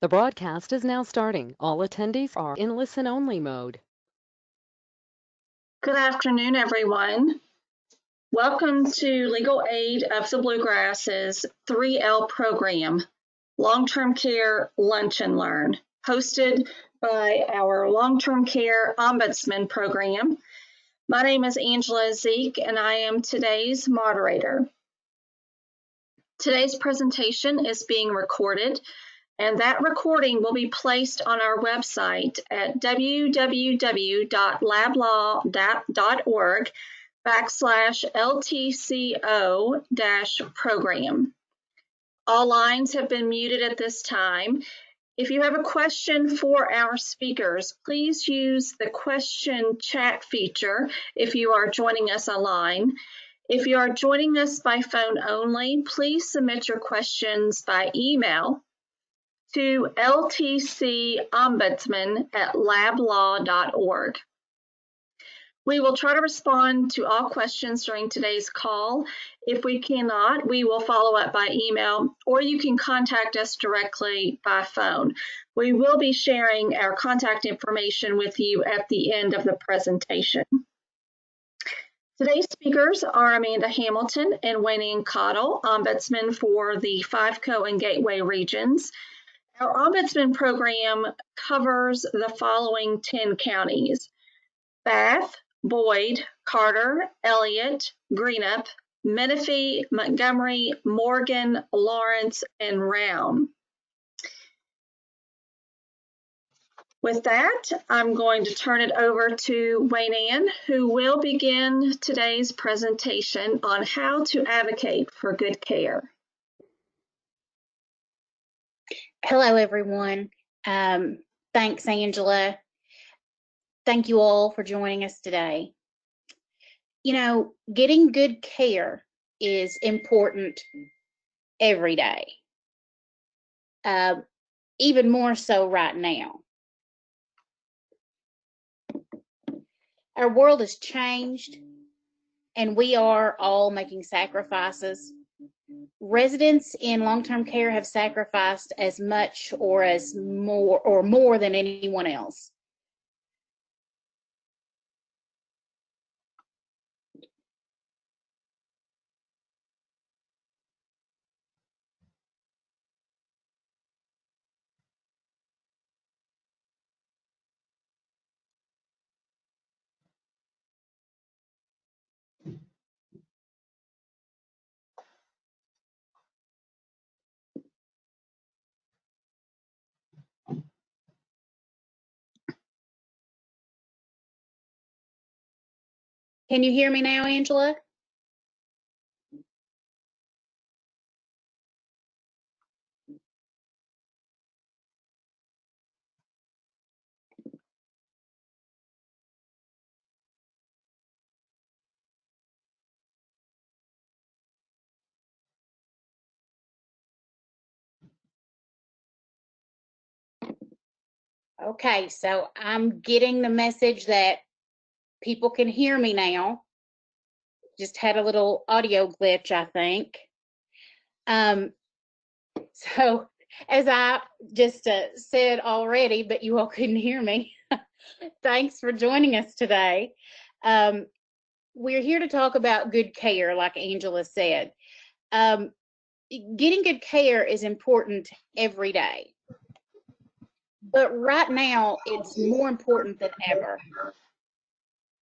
The broadcast is now starting. All attendees are in listen-only mode. Good afternoon, everyone. Welcome to Legal Aid of the Bluegrass's 3L program, Long-Term Care Lunch and Learn, hosted by our Long-Term Care Ombudsman program. My name is Angela Zeke, and I am today's moderator. Today's presentation is being recorded, and that recording will be placed on our website at www.lablaw.org/LTCO-program. All lines have been muted at this time. If you have a question for our speakers, please use the question chat feature if you are joining us online. If you are joining us by phone only, please submit your questions by email to ltcombudsman@lablaw.org. We will try to respond to all questions during today's call. If we cannot, we will follow up by email, or you can contact us directly by phone. We will be sharing our contact information with you at the end of the presentation. Today's speakers are Amanda Hamilton and Wayne Ann Cottle, Ombudsman for the Five Co and Gateway regions. Our Ombudsman program covers the following 10 counties: Bath, Boyd, Carter, Elliott, Greenup, Menifee, Montgomery, Morgan, Lawrence, and Round. With that, I'm going to turn it over to Wayne Ann, who will begin today's presentation on how to advocate for good care. Hello, everyone. Thanks, Angela. Thank you all for joining us today. You know, getting good care is important every day, even more so right now. Our world has changed, and we are all making sacrifices. Residents in long-term care have sacrificed as much or more than anyone else. Can you hear me now, Angela? Okay, so I'm getting the message that people can hear me now. Just had a little audio glitch, I think. So as I just said already, but you all couldn't hear me, thanks for joining us today. We're here to talk about good care, like Angela said. Getting good care is important every day. But right now, it's more important than ever.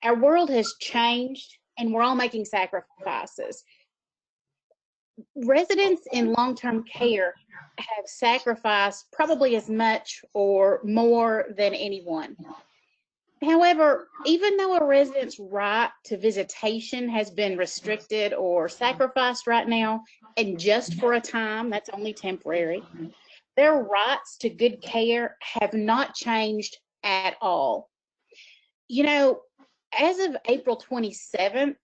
Our world has changed, and we're all making sacrifices. Residents in long-term care have sacrificed probably as much or more than anyone. However, even though a resident's right to visitation has been restricted or sacrificed right now, and just for a time, that's only temporary, their rights to good care have not changed at all. You know, as of April 27th,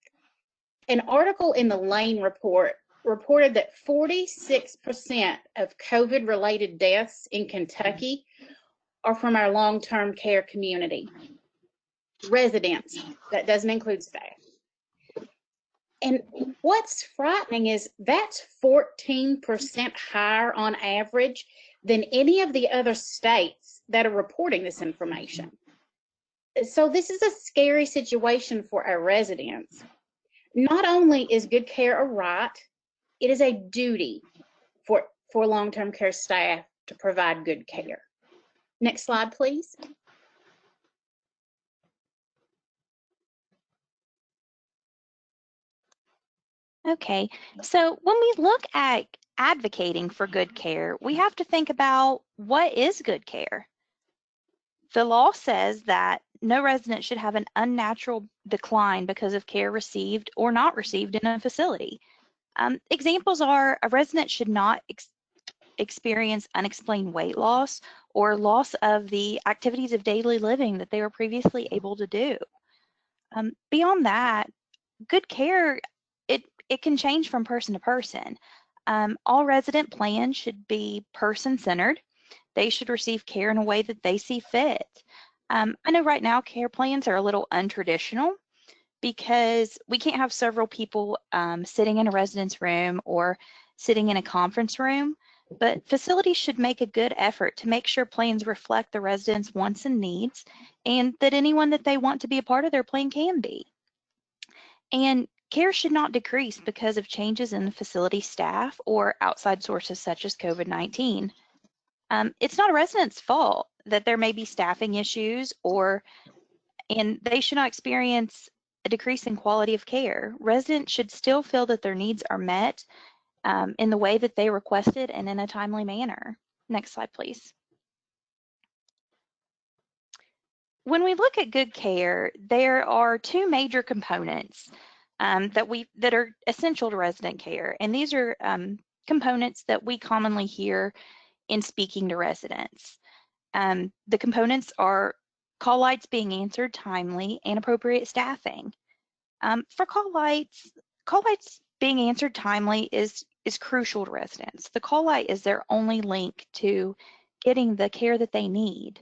an article in the Lane Report reported that 46% of COVID-related deaths in Kentucky are from our long-term care community. Residents, that doesn't include staff. And what's frightening is that's 14% higher on average than any of the other states that are reporting this information. So this is a scary situation for our residents. Not only is good care a right, it is a duty for long-term care staff to provide good care. Next slide, please. Okay, so when we look at advocating for good care, we have to think about what is good care. The law says that no resident should have an unnatural decline because of care received or not received in a facility. Examples are a resident should not experience unexplained weight loss or loss of the activities of daily living that they were previously able to do. Beyond that, good care, it can change from person to person. All resident plans should be person-centered. They should receive care in a way that they see fit. I know right now care plans are a little untraditional because we can't have several people sitting in a residence room or sitting in a conference room, but facilities should make a good effort to make sure plans reflect the residents' wants and needs, and that anyone that they want to be a part of their plan can be. And care should not decrease because of changes in the facility staff or outside sources such as COVID-19. It's not a resident's fault that there may be staffing issues and they should not experience a decrease in quality of care. Residents should still feel that their needs are met in the way that they requested and in a timely manner. Next slide, please. When we look at good care, there are two major components that are essential to resident care, and these are components that we commonly hear in speaking to residents. The components are call lights being answered timely and appropriate staffing. For call lights being answered timely is crucial to residents. The call light is their only link to getting the care that they need.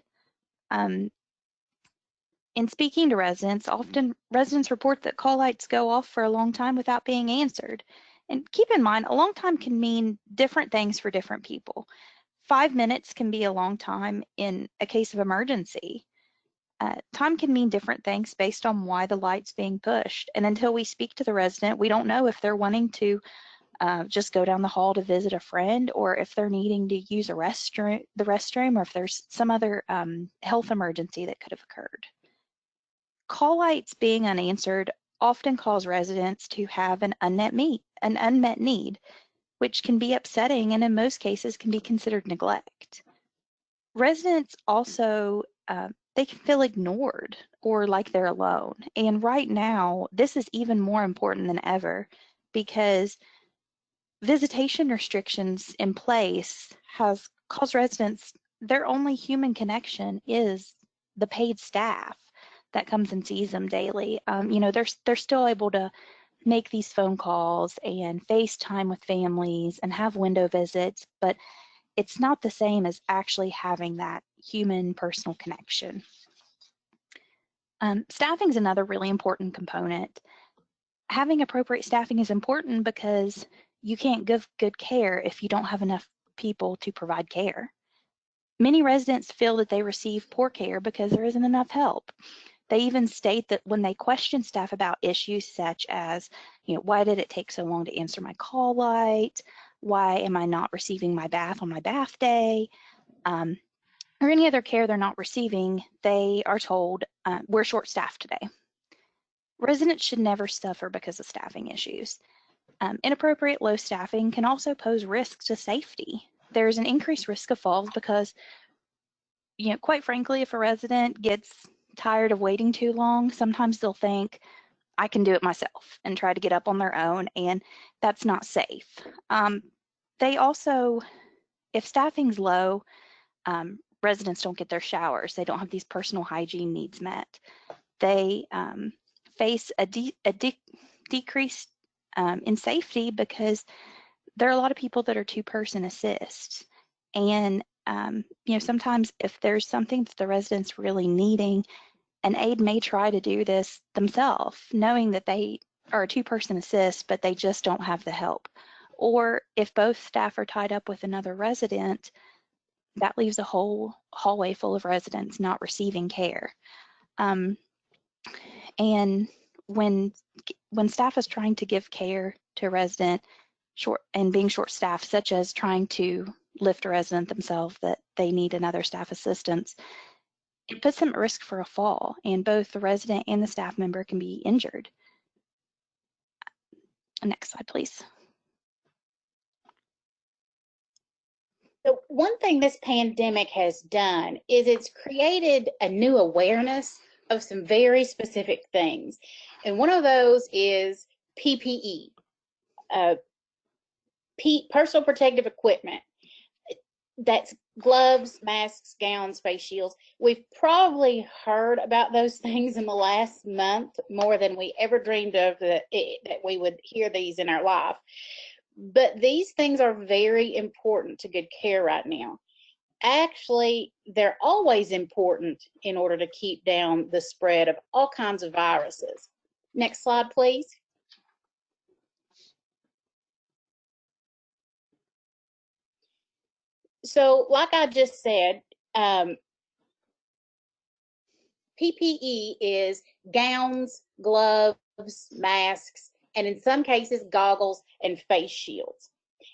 In speaking to residents, often residents report that call lights go off for a long time without being answered. And keep in mind, a long time can mean different things for different people. 5 minutes can be a long time in a case of emergency. Time can mean different things based on why the light's being pushed. And until we speak to the resident, we don't know if they're wanting to just go down the hall to visit a friend, or if they're needing to use the restroom, or if there's some other health emergency that could have occurred. Call lights being unanswered often cause residents to have an unmet need, which can be upsetting and in most cases can be considered neglect. Residents also, they can feel ignored or like they're alone. And right now, this is even more important than ever because visitation restrictions in place has caused residents, their only human connection is the paid staff that comes and sees them daily. They're still able to make these phone calls and FaceTime with families and have window visits, but it's not the same as actually having that human personal connection. Staffing is another really important component. Having appropriate staffing is important because you can't give good care if you don't have enough people to provide care. Many residents feel that they receive poor care because there isn't enough help. They even state that when they question staff about issues such as, why did it take so long to answer my call light? Why am I not receiving my bath on my bath day? Or any other care they're not receiving, they are told, we're short-staffed today. Residents should never suffer because of staffing issues. Inappropriate low staffing can also pose risks to safety. There's an increased risk of falls because, quite frankly, if a resident gets tired of waiting too long, sometimes they'll think, I can do it myself, and try to get up on their own, and that's not safe. They also, if staffing's low, residents don't get their showers. They don't have these personal hygiene needs met. They face a decrease in safety because there are a lot of people that are two-person assist. And sometimes if there's something that the resident's really needing, an aide may try to do this themselves, knowing that they are a two-person assist, but they just don't have the help. Or if both staff are tied up with another resident, that leaves a whole hallway full of residents not receiving care. And when staff is trying to give care to a resident and being short-staffed, such as trying to lift a resident themselves that they need another staff assistance, it puts them at risk for a fall, and both the resident and the staff member can be injured. Next slide, please. So one thing this pandemic has done is it's created a new awareness of some very specific things. And one of those is PPE, personal protective equipment. That's gloves, masks, gowns, face shields. We've probably heard about those things in the last month more than we ever dreamed of that we would hear these in our life. But these things are very important to good care right now. Actually, they're always important in order to keep down the spread of all kinds of viruses. Next slide, please. So, like I just said, PPE is gowns, gloves, masks, and in some cases, goggles and face shields.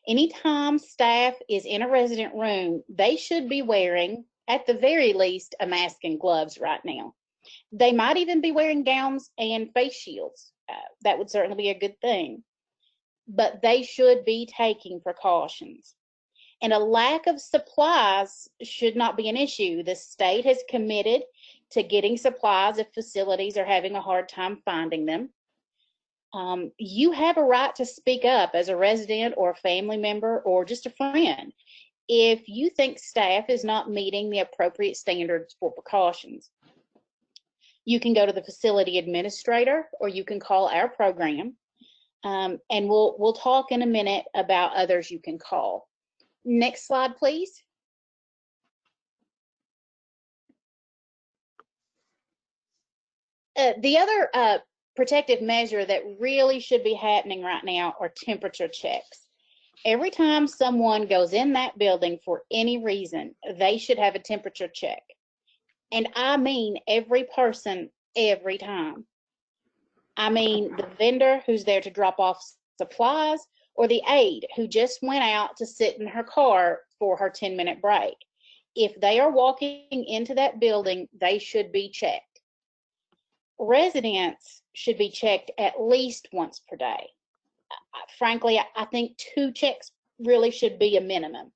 Anytime staff is in a resident room, they should be wearing, at the very least, a mask and gloves right now. They might even be wearing gowns and face shields. That would certainly be a good thing. But they should be taking precautions. And a lack of supplies should not be an issue. The state has committed to getting supplies if facilities are having a hard time finding them. You have a right to speak up as a resident or a family member or just a friend if you think staff is not meeting the appropriate standards for precautions. You can go to the facility administrator or you can call our program, and we'll talk in a minute about others you can call. Next slide, please. The other protective measure that really should be happening right now are temperature checks. Every time someone goes in that building for any reason, they should have a temperature check. And I mean every person, every time. I mean the vendor who's there to drop off supplies, or the aide who just went out to sit in her car for her 10-minute break. If they are walking into that building, they should be checked. Residents should be checked at least once per day. Frankly, I think 2 checks really should be a minimum.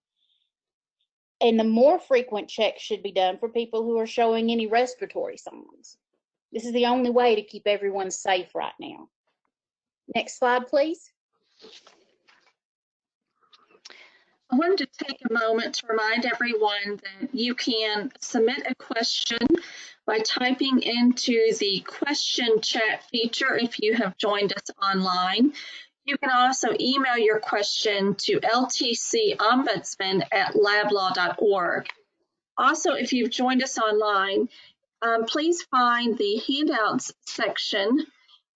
And the more frequent checks should be done for people who are showing any respiratory signs. This is the only way to keep everyone safe right now. Next slide, please. I wanted to take a moment to remind everyone that you can submit a question by typing into the question chat feature if you have joined us online. You can also email your question to ltcombudsman@lablaw.org. Also, if you've joined us online, please find the handouts section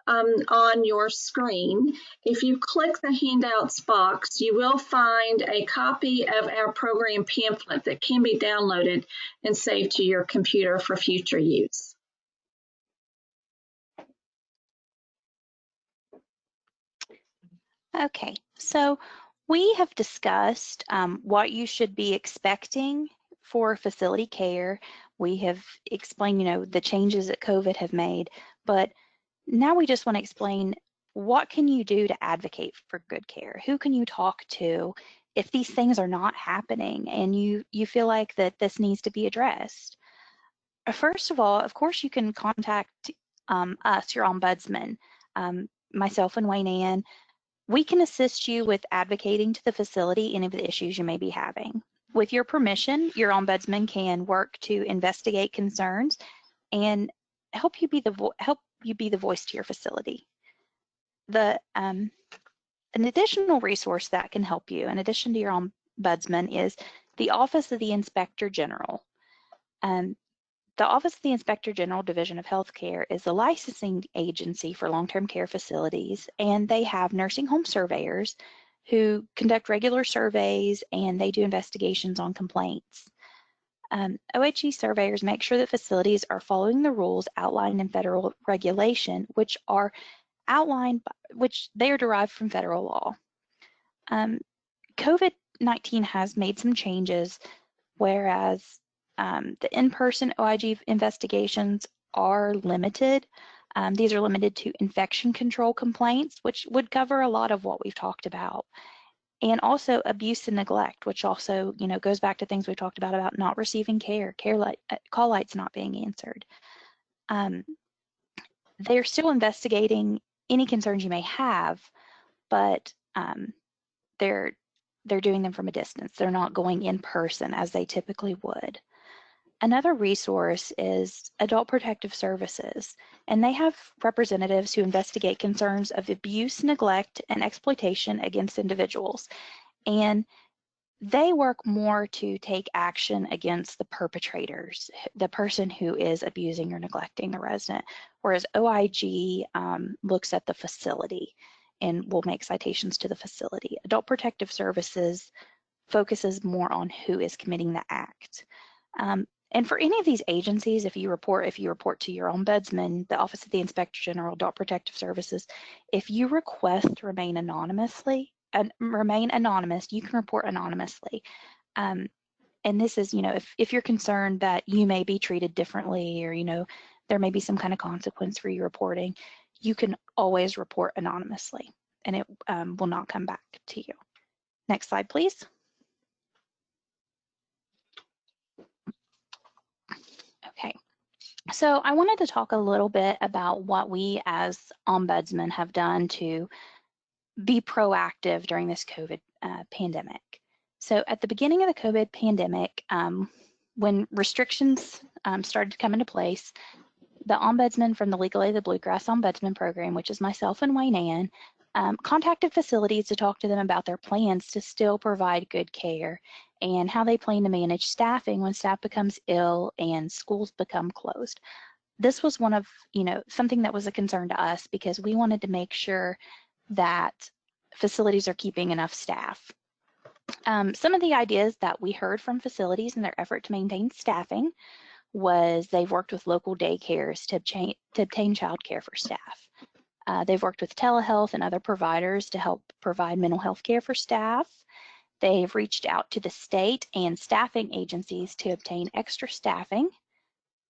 on your screen. If you click the handouts box, you will find a copy of our program pamphlet that can be downloaded and saved to your computer for future use. Okay, so we have discussed what you should be expecting for facility care. We have explained, the changes that COVID have made, but now we just want to explain what can you do to advocate for good care? Who can you talk to if these things are not happening and you feel like that this needs to be addressed? First of all, of course, you can contact us, your ombudsman, myself and Wayne Ann. We can assist you with advocating to the facility any of the issues you may be having. With your permission, your ombudsman can work to investigate concerns and help you be the voice to your facility. An additional resource that can help you, in addition to your ombudsman, is the Office of the Inspector General. The Office of the Inspector General Division of Healthcare is the licensing agency for long-term care facilities, and they have nursing home surveyors who conduct regular surveys and they do investigations on complaints. OHE surveyors make sure that facilities are following the rules outlined in federal regulation, which are which they are derived from federal law. COVID-19 has made some changes, whereas the in-person OIG investigations are limited. These are limited to infection control complaints, which would cover a lot of what we've talked about. And also abuse and neglect, which also, goes back to things we talked about not receiving care, call lights not being answered. They're still investigating any concerns you may have, but they're doing them from a distance. They're not going in person as they typically would. Another resource is Adult Protective Services, and they have representatives who investigate concerns of abuse, neglect, and exploitation against individuals. And they work more to take action against the perpetrators, the person who is abusing or neglecting the resident, whereas OIG looks at the facility and will make citations to the facility. Adult Protective Services focuses more on who is committing the act. And for any of these agencies, if you report to your ombudsman, the Office of the Inspector General, Adult Protective Services, if you request to remain anonymous, you can report anonymously. And this is, if you're concerned that you may be treated differently, or there may be some kind of consequence for you reporting, you can always report anonymously, and it will not come back to you. Next slide, please. Okay, so I wanted to talk a little bit about what we as ombudsmen have done to be proactive during this COVID pandemic. So at the beginning of the COVID pandemic, when restrictions started to come into place, the ombudsman from the Legal Aid of the Bluegrass Ombudsman Program, which is myself and Wayne Ann, contacted facilities to talk to them about their plans to still provide good care and how they plan to manage staffing when staff becomes ill and schools become closed. This was one of, something that was a concern to us because we wanted to make sure that facilities are keeping enough staff. Some of the ideas that we heard from facilities in their effort to maintain staffing was they've worked with local daycares to obtain childcare for staff. They've worked with telehealth and other providers to help provide mental health care for staff. They've reached out to the state and staffing agencies to obtain extra staffing.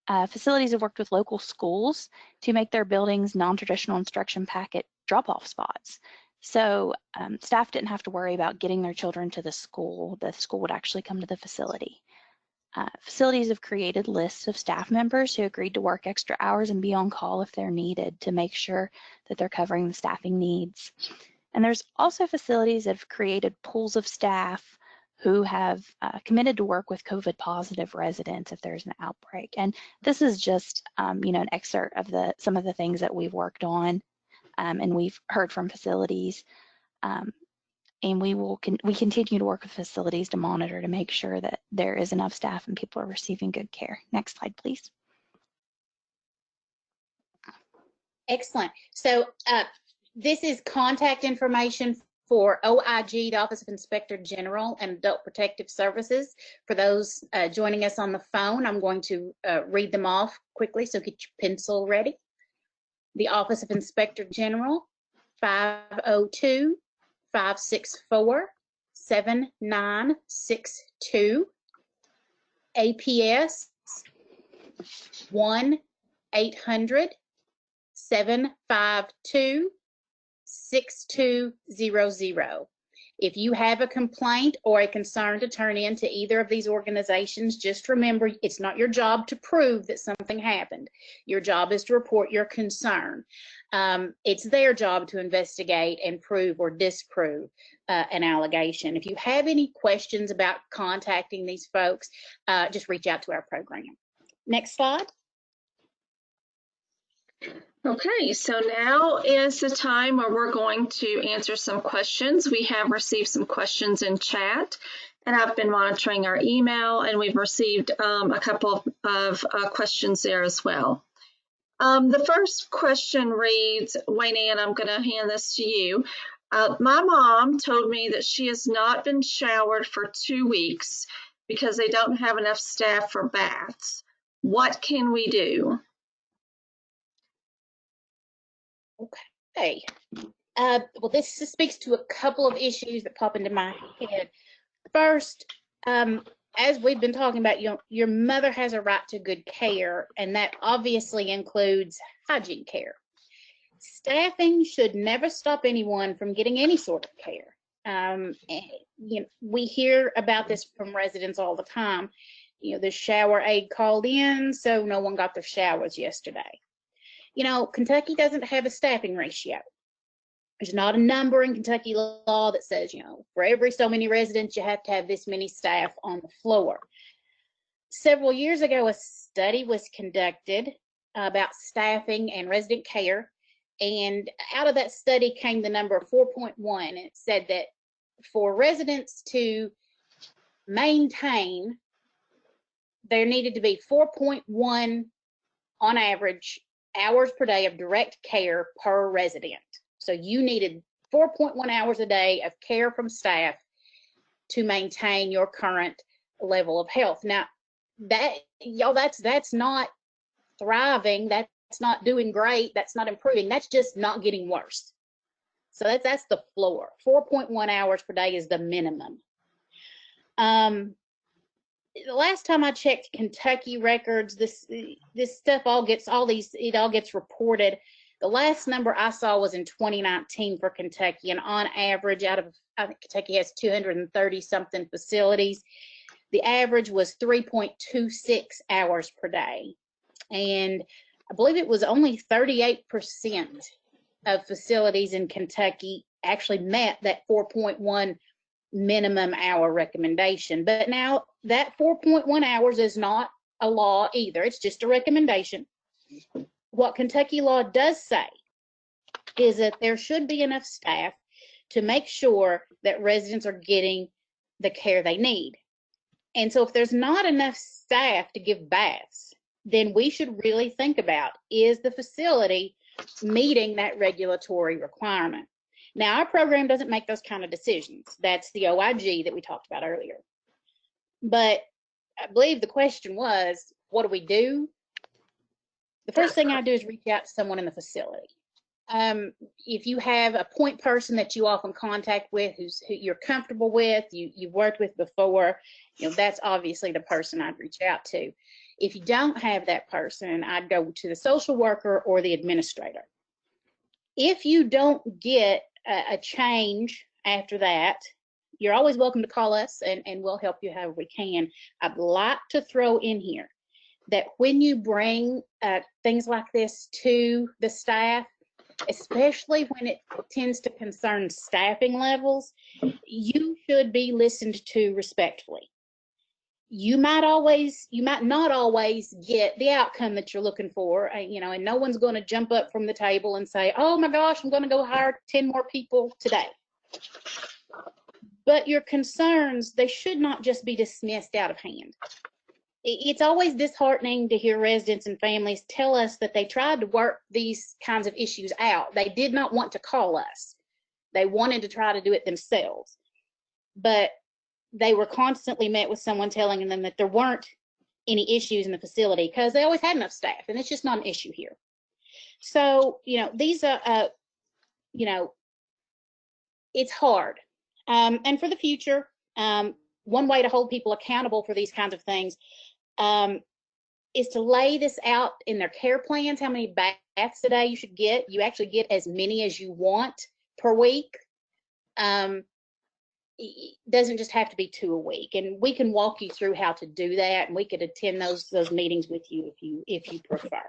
Facilities have worked with local schools to make their buildings non-traditional instruction packet drop-off spots. So staff didn't have to worry about getting their children to the school. The school would actually come to the facility. Facilities have created lists of staff members who agreed to work extra hours and be on call if they're needed to make sure that they're covering the staffing needs. And there's also facilities that have created pools of staff who have committed to work with COVID positive residents if there's an outbreak. And this is just, an excerpt of some of the things that we've worked on and we've heard from facilities. And we continue to work with facilities to monitor to make sure that there is enough staff and people are receiving good care. Next slide, please. Excellent. So this is contact information for OIG, the Office of Inspector General, and Adult Protective Services. For those joining us on the phone, I'm going to read them off quickly, so get your pencil ready. The Office of Inspector General, 502-564-7962. APS, 1-800-752-6200. If you have a complaint or a concern to turn in to either of these organizations, just remember it's not your job to prove that something happened. Your job is to report your concern. It's their job to investigate and prove or disprove an allegation. If you have any questions about contacting these folks, just reach out to our program. Next slide. Okay, so now is the time where we're going to answer some questions. We have received some questions in chat, and I've been monitoring our email, and we've received a couple of questions there as well. The first question reads, Wayne Ann, I'm going to hand this to you. My mom told me that she has not been showered for 2 weeks. because they don't have enough staff for baths. What can we do? Okay. Well, this speaks to a couple of issues that pop into my head. First, as we've been talking about, your mother has a right to good care, and that obviously includes hygiene care. Staffing should never stop anyone from getting any sort of care. We hear about this from residents all the time. The shower aide called in, so no one got their showers yesterday. Kentucky doesn't have a staffing ratio. There's not a number in Kentucky law that says, for every so many residents, you have to have this many staff on the floor. Several years ago, a study was conducted about staffing and resident care. And out of that study came the number 4.1. It said that for residents to maintain, there needed to be 4.1 on average hours per day of direct care per resident. So you needed 4.1 hours a day of care from staff to maintain your current level of health. Now, that's not thriving. That's not doing great. That's not improving. That's just not getting worse. So that's the floor. 4.1 hours per day is the minimum. The last time I checked Kentucky records, this stuff all gets reported. The last number I saw was in 2019 for Kentucky, and on average, I think Kentucky has 230 something facilities. The average was 3.26 hours per day, and I believe it was only 38% of facilities in Kentucky actually met that 4.1 minimum hour recommendation. But now that 4.1 hours is not a law either. It's just a recommendation. What Kentucky law does say is that there should be enough staff to make sure that residents are getting the care they need. And so if there's not enough staff to give baths, then we should really think about, is the facility meeting that regulatory requirement? Now, our program doesn't make those kind of decisions. That's the OIG that we talked about earlier. But I believe the question was, what do we do? The first thing I do is reach out to someone in the facility. If you have a point person that you often contact with, who you're comfortable with, you've worked with before, that's obviously the person I'd reach out to. If you don't have that person, I'd go to the social worker or the administrator. If you don't get a change after that, you're always welcome to call us, and we'll help you however we can. I'd like to throw in here that when you bring things like this to the staff, especially when it tends to concern staffing levels, you should be listened to respectfully. You might not always get the outcome that you're looking for, and no one's going to jump up from the table and say, oh my gosh, I'm going to go hire 10 more people today. But your concerns, they should not just be dismissed out of hand. It's always disheartening to hear residents and families tell us that they tried to work these kinds of issues out. They did not want to call us. They wanted to try to do it themselves. But they were constantly met with someone telling them that there weren't any issues in the facility because they always had enough staff, and it's just not an issue here. So, these are, it's hard. And for the future, one way to hold people accountable for these kinds of things is to lay this out in their care plans, how many baths a day you should get. You actually get as many as you want per week. It doesn't just have to be 2 a week, and we can walk you through how to do that, and we could attend those meetings with you if you prefer.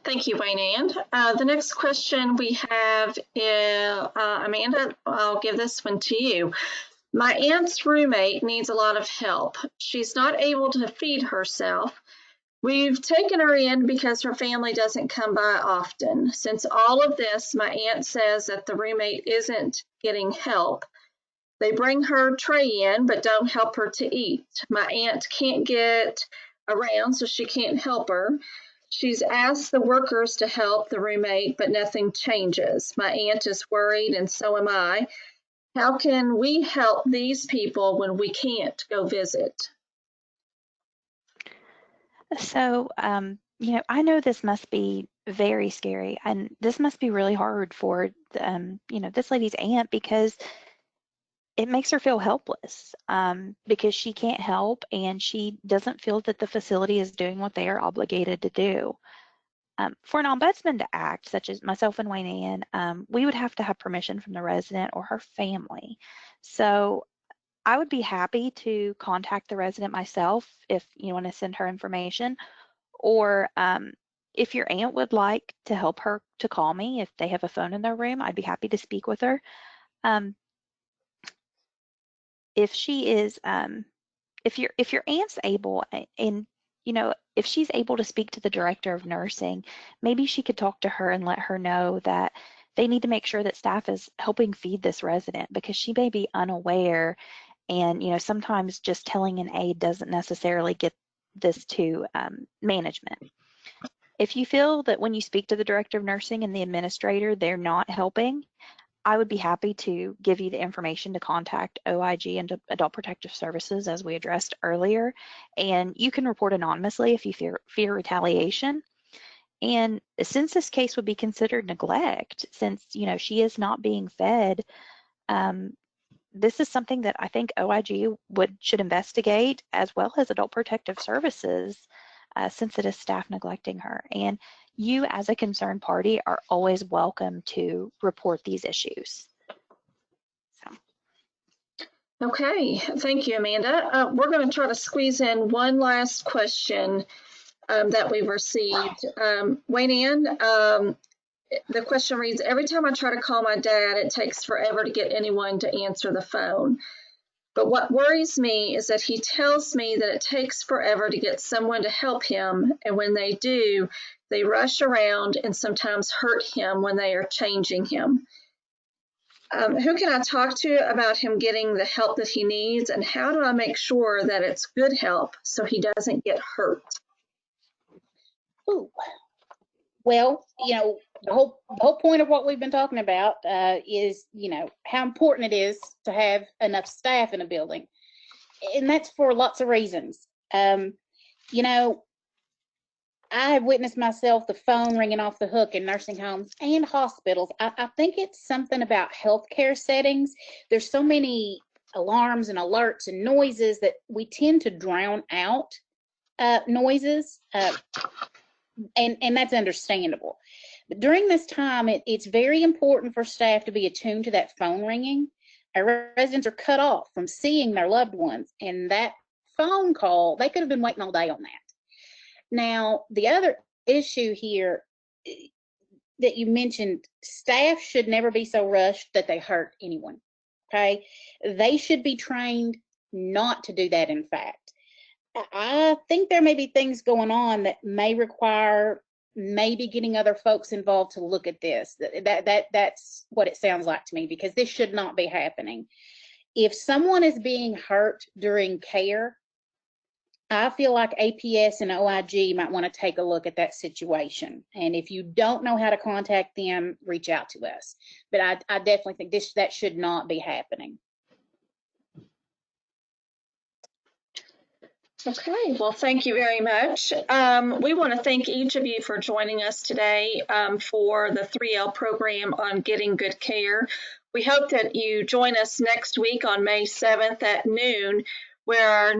Thank you, Wayne Ann. The next question we have is, Amanda, I'll give this one to you. My aunt's roommate needs a lot of help. She's not able to feed herself. We've taken her in because her family doesn't come by often. Since all of this, my aunt says that the roommate isn't getting help. They bring her tray in, but don't help her to eat. My aunt can't get around, so she can't help her. She's asked the workers to help the roommate, but nothing changes. My aunt is worried, and so am I. How can we help these people when we can't go visit? So, I know this must be very scary, and this must be really hard for, this lady's aunt, because it makes her feel helpless, because she can't help and she doesn't feel that the facility is doing what they are obligated to do. For an ombudsman to act, such as myself and Wayne Ann, we would have to have permission from the resident or her family. So I would be happy to contact the resident myself if you want to send her information, or if your aunt would like to help her to call me if they have a phone in their room, I'd be happy to speak with her. If she is, if your aunt's able, and if she's able to speak to the director of nursing, maybe she could talk to her and let her know that they need to make sure that staff is helping feed this resident, because she may be unaware, and sometimes just telling an aide doesn't necessarily get this to management. If you feel that when you speak to the director of nursing and the administrator, they're not helping, I would be happy to give you the information to contact OIG and Adult Protective Services, as we addressed earlier, and you can report anonymously if you fear retaliation. And since this case would be considered neglect, since she is not being fed, this is something that I think OIG should investigate, as well as Adult Protective Services, since it is staff neglecting her. And you, as a concerned party, are always welcome to report these issues. Okay, thank you, Amanda. We're going to try to squeeze in one last question that we've received. Wayne Ann, the question reads, every time I try to call my dad, it takes forever to get anyone to answer the phone. But what worries me is that he tells me that it takes forever to get someone to help him, and when they do, they rush around and sometimes hurt him when they are changing him. Who can I talk to about him getting the help that he needs, and how do I make sure that it's good help so he doesn't get hurt? Ooh. Well, the whole point of what we've been talking about is, how important it is to have enough staff in a building. And that's for lots of reasons. I have witnessed myself the phone ringing off the hook in nursing homes and hospitals. I think it's something about healthcare settings. There's so many alarms and alerts and noises that we tend to drown out noises. And that's understandable. But during this time, it's very important for staff to be attuned to that phone ringing. Our residents are cut off from seeing their loved ones, and that phone call, they could have been waiting all day on that. Now, the other issue here that you mentioned, staff should never be so rushed that they hurt anyone, okay? They should be trained not to do that, in fact. I think there may be things going on that may require maybe getting other folks involved to look at this. That's what it sounds like to me, because this should not be happening. If someone is being hurt during care, I feel like APS and OIG might want to take a look at that situation. And if you don't know how to contact them, reach out to us. But I definitely think that should not be happening. Okay, well, thank you very much. We want to thank each of you for joining us today for the 3L program on getting good care. We hope that you join us next week on May 7th at noon, where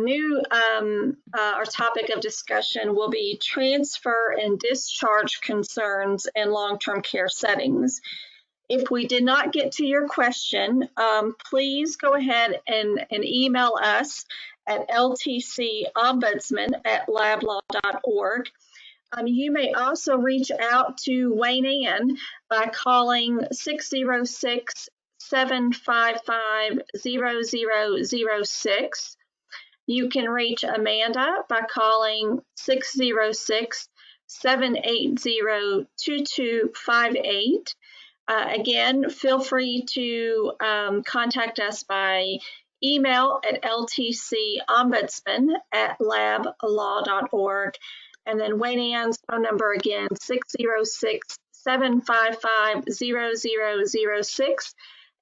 our topic of discussion will be transfer and discharge concerns in long-term care settings. If we did not get to your question, please go ahead and email us at ltcombudsman@lablaw.org. You may also reach out to Wayne Ann by calling 606-755-0006. You can reach Amanda by calling 606-780-2258. Again, feel free to contact us by email at ltcombudsman@lablaw.org. And then Wayne Ann's phone number again, 606-755-0006.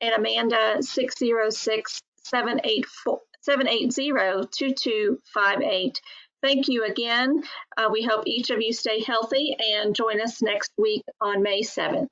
and Amanda 606-780-2258. Thank you again. We hope each of you stay healthy and join us next week on May 7th.